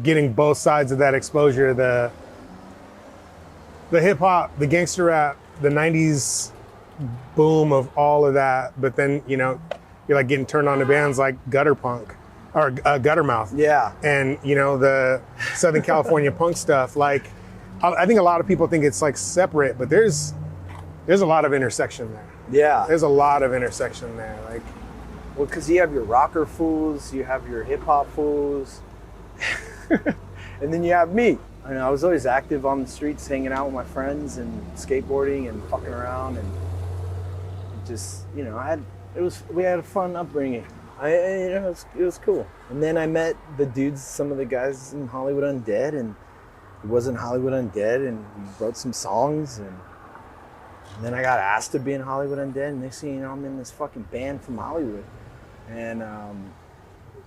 getting both sides of that exposure, the hip hop, the gangster rap, the 90s boom of all of that. But then, you know, you're like getting turned on to bands like Gutter Punk or Gutter Mouth. Yeah. And, you know, the Southern California punk stuff. Like, I think a lot of people think it's like separate, but there's a lot of intersection there. Yeah. There's a lot of intersection there. Like, well, because you have your rocker fools, you have your hip hop fools, and then you have me. I mean, I was always active on the streets, hanging out with my friends and skateboarding and fucking around, and just, you know, we had a fun upbringing. It was cool. And then I met the dudes, some of the guys in Hollywood Undead, and it wasn't Hollywood Undead, and we wrote some songs, and then I got asked to be in Hollywood Undead, and next thing you know, I'm in this fucking band from Hollywood. And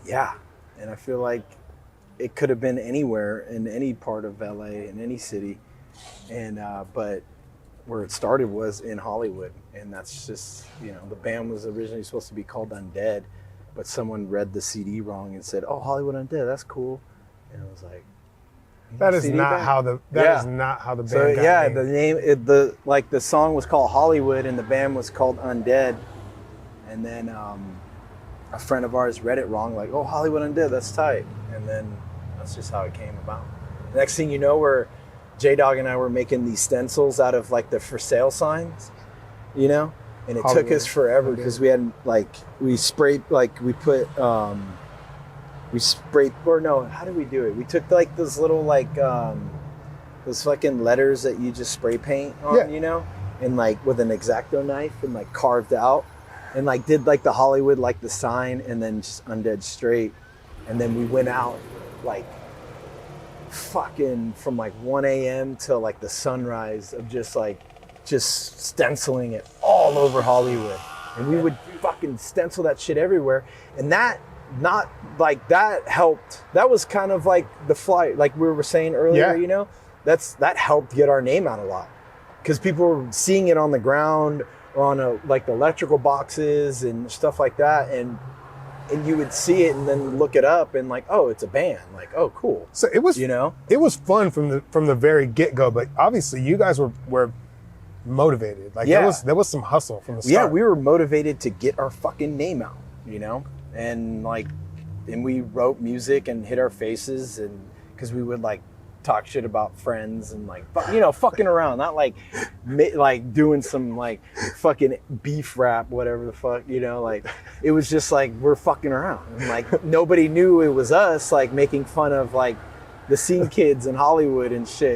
yeah, and I feel like it could have been anywhere in any part of LA, in any city, and but where it started was in Hollywood, and that's just, you know, the band was originally supposed to be called Undead, but someone read the CD wrong and said, "Oh, Hollywood Undead, that's cool," and I was like, that is not how the band got named. The name, the song was called Hollywood, and the band was called Undead, and then a friend of ours read it wrong, like, "Oh, Hollywood Undead, that's tight," and then that's just how it came about. The next thing you know, where J-Dog and I were making these stencils out of like the for sale signs, you know, and it Hollywood. took us forever because we had we sprayed, how did we do it? We took like those little those fucking letters that you just spray paint on, you know, and like with an X-Acto knife and like carved out and like did like the Hollywood, like the sign, and then just Undead straight. And then we went out like fucking from like 1 a.m. till like the sunrise of just stenciling it all over Hollywood. And we would fucking stencil that shit everywhere. And that helped. That was kind of like the fly, like we were saying earlier, you know, that helped get our name out a lot. Because people were seeing it on the ground or on like the electrical boxes and stuff like that. And you would see it and then look it up and like, oh, it's a band. Like, oh, cool. So it was, you know, it was fun from the very get-go, but obviously you guys were motivated. Like there was some hustle from the start. Yeah, we were motivated to get our fucking name out, you know? And we wrote music and hit our faces, and because we would like talk shit about friends and like, you know, fucking around, not like doing some like fucking beef rap, whatever the fuck, you know, like it was just like we're fucking around, and like nobody knew it was us, like making fun of like the scene kids in Hollywood and shit.